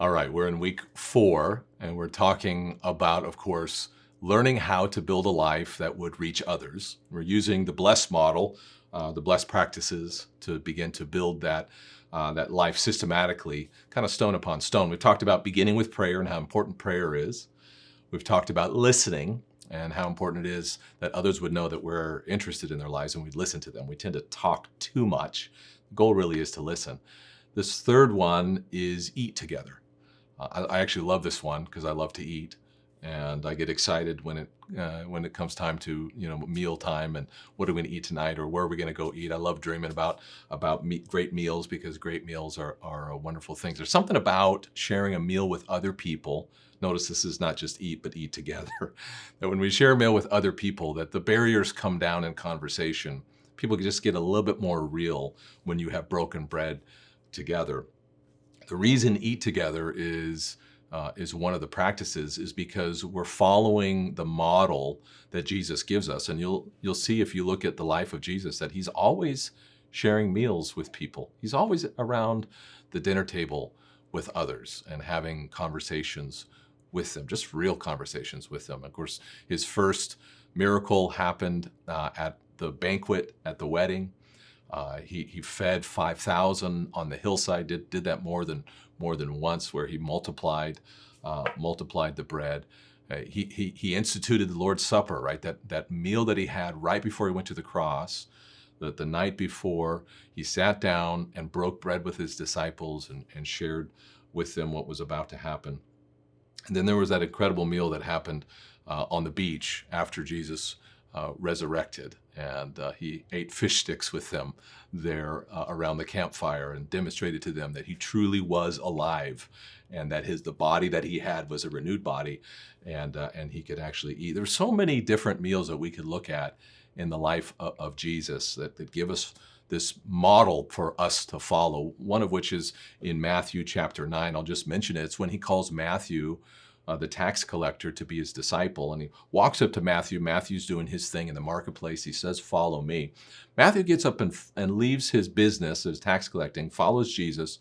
All right, we're in week 4, and we're talking about, of course, learning how to build a life that would reach others. We're using the BLESS model, the BLESS practices, to begin to build that life systematically, kind of stone upon stone. We've talked about beginning with prayer and how important prayer is. We've talked about listening and how important it is that others would know that we're interested in their lives and we'd listen to them. We tend to talk too much. The goal really is to listen. This third one is eat together. I actually love this one because I love to eat, and I get excited when it comes time to meal time and what are we going to eat tonight or where are we going to go eat. I love dreaming about great meals because great meals are wonderful things. There's something about sharing a meal with other people. Notice this is not just eat, but eat together. That when we share a meal with other people, that the barriers come down in conversation. People just get a little bit more real when you have broken bread together. The reason eat together is one of the practices is because we're following the model that Jesus gives us, and you'll see if you look at the life of Jesus that he's always sharing meals with people. He's always around the dinner table with others and having conversations with them, just real conversations with them. Of course, his first miracle happened at the banquet at the wedding. He fed 5,000 on the hillside. Did that more than once, where he multiplied the bread. He instituted the Lord's Supper, right? That meal that he had right before he went to the cross. The night before, he sat down and broke bread with his disciples and shared with them what was about to happen. And then there was that incredible meal that happened on the beach after Jesus resurrected, and he ate fish sticks with them there around the campfire and demonstrated to them that he truly was alive and that the body that he had was a renewed body, and he could actually eat. There's so many different meals that we could look at in the life of Jesus that give us this model for us to follow, one of which is in Matthew chapter 9. I'll just mention it. It's when he calls Matthew, the tax collector, to be his disciple. And he walks up to Matthew. Matthew's doing his thing in the marketplace. He says, "Follow me." Matthew gets up and leaves his business, his tax collecting, follows Jesus.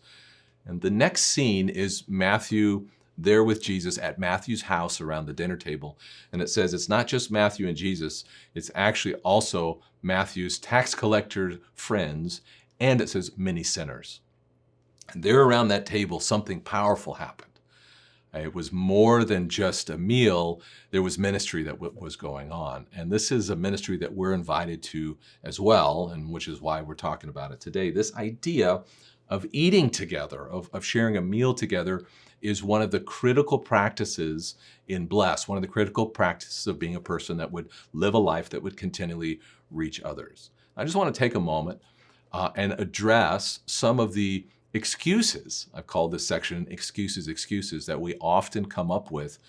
And the next scene is Matthew there with Jesus at Matthew's house around the dinner table. And it says it's not just Matthew and Jesus, it's actually also Matthew's tax collector friends, and it says many sinners. And there around that table, something powerful happened. It was more than just a meal. There was ministry that was going on. And this is a ministry that we're invited to as well, and which is why we're talking about it today. This idea of eating together, of sharing a meal together, is one of the critical practices in BLESS, one of the critical practices of being a person that would live a life that would continually reach others. I just want to take a moment and address some of the excuses. I've called this section excuses that we often come up with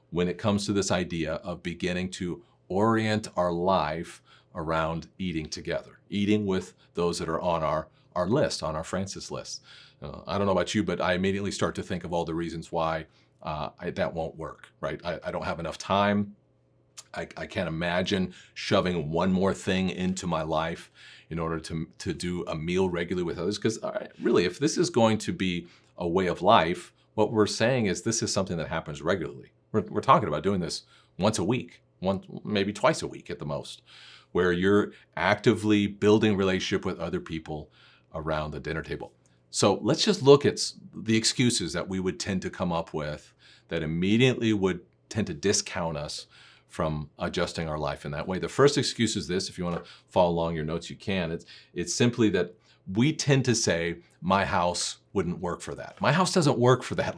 when it comes to this idea of beginning to orient our life around eating together, eating with those that are on our list, on our Francis list. I don't know about you, but I immediately start to think of all the reasons why that won't work, right? I don't have enough time. I can't imagine shoving one more thing into my life in order to do a meal regularly with others. Because really, if this is going to be a way of life, what we're saying is this is something that happens regularly. We're talking about doing this once a week, maybe twice a week at the most, where you're actively building relationship with other people around the dinner table. So let's just look at the excuses that we would tend to come up with that immediately would tend to discount us from adjusting our life in that way. The first excuse is this. If you want to follow along your notes, you can. It's simply that we tend to say, my house wouldn't work for that. My house doesn't work for that.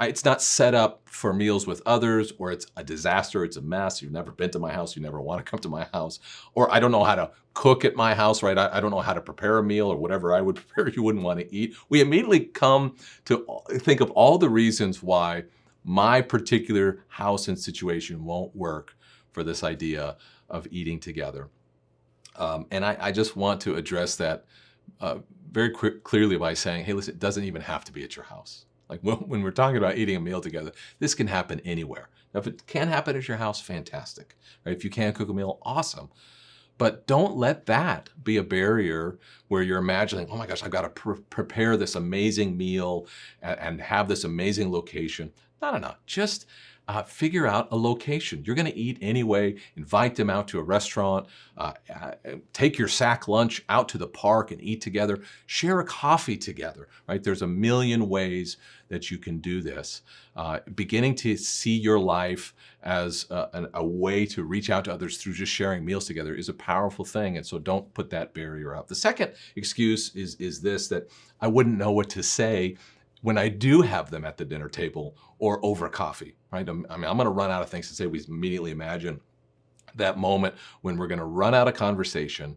It's not set up for meals with others, or it's a disaster, it's a mess. You've never been to my house, you never want to come to my house. Or I don't know how to cook at my house, right? I don't know how to prepare a meal, or whatever I would prepare you wouldn't want to eat. We immediately come to think of all the reasons why my particular house and situation won't work for this idea of eating together. And I just want to address that very clearly by saying, hey, listen, it doesn't even have to be at your house. Like when we're talking about eating a meal together, this can happen anywhere. Now, if it can happen at your house, fantastic. Right? If you can cook a meal, awesome. But don't let that be a barrier where you're imagining, oh my gosh, I've got to prepare this amazing meal and have this amazing location. No, no, no. Just figure out a location. You're going to eat anyway. Invite them out to a restaurant. Take your sack lunch out to the park and eat together. Share a coffee together, right? There's a million ways that you can do this. Beginning to see your life as a way to reach out to others through just sharing meals together is a powerful thing. And so don't put that barrier up. The second excuse is this, that I wouldn't know what to say when I do have them at the dinner table or over coffee, right? I mean, I'm going to run out of things to say. We immediately imagine that moment when we're going to run out of conversation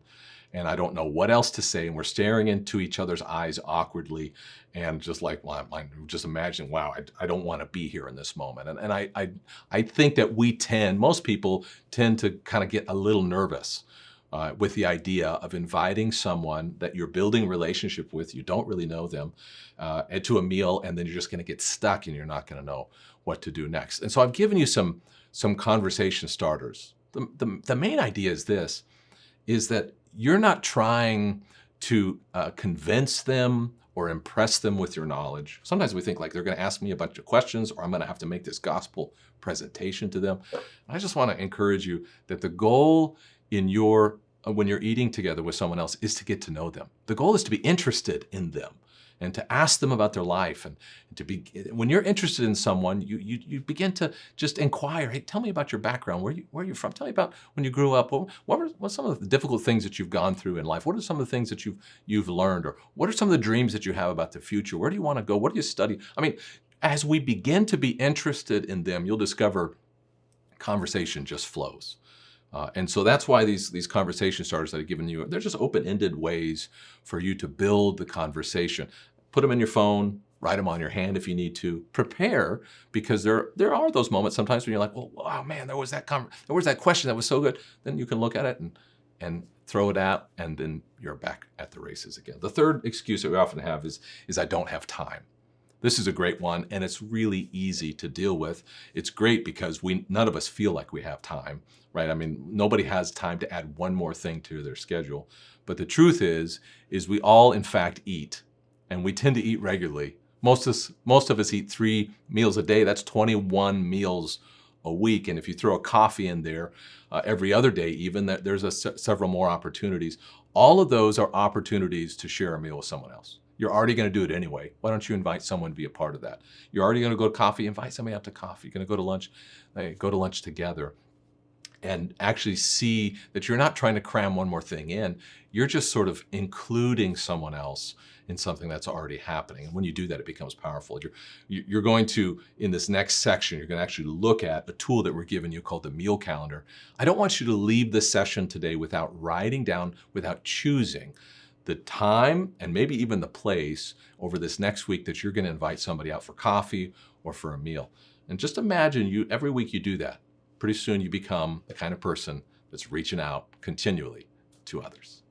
and I don't know what else to say, and we're staring into each other's eyes awkwardly, and just like, well, I'm just imagining, wow, I don't want to be here in this moment. And I think that most people tend to kind of get a little nervous with the idea of inviting someone that you're building a relationship with, you don't really know them, to a meal, and then you're just going to get stuck and you're not going to know what to do next. And so I've given you some conversation starters. The main idea is this, is that you're not trying to convince them or impress them with your knowledge. Sometimes we think like they're going to ask me a bunch of questions, or I'm going to have to make this gospel presentation to them. I just want to encourage you that the goal in when you're eating together with someone else is to get to know them. The goal is to be interested in them and to ask them about their life, and when you're interested in someone, you begin to just inquire. Hey, tell me about your background. Where are you from? Tell me about when you grew up. What are some of the difficult things that you've gone through in life? What are some of the things that you've learned, or what are some of the dreams that you have about the future? Where do you want to go? What do you study? I mean, as we begin to be interested in them, you'll discover conversation just flows. And so that's why these conversation starters that I've given you, they're just open-ended ways for you to build the conversation. Put them in your phone, write them on your hand if you need to. Prepare, because there are those moments sometimes when you're like, well, wow, man, there was that question that was so good. Then you can look at it and throw it out, and then you're back at the races again. The third excuse that we often have is I don't have time. This is a great one, and it's really easy to deal with. It's great because none of us feel like we have time, right? I mean, nobody has time to add one more thing to their schedule. But the truth is we all, in fact, eat, and we tend to eat regularly. Most of us eat 3 meals a day. That's 21 meals a week. And if you throw a coffee in there every other day, even, there's several more opportunities. All of those are opportunities to share a meal with someone else. You're already going to do it anyway. Why don't you invite someone to be a part of that? You're already going to go to coffee, invite somebody out to coffee. You're going to go to lunch, go to lunch together, and actually see that you're not trying to cram one more thing in. You're just sort of including someone else in something that's already happening. And when you do that, it becomes powerful. You're going to, in this next section, you're going to actually look at a tool that we're giving you called the meal calendar. I don't want you to leave this session today without writing down, without choosing the time and maybe even the place over this next week that you're going to invite somebody out for coffee or for a meal. And just imagine every week you do that. Pretty soon you become the kind of person that's reaching out continually to others.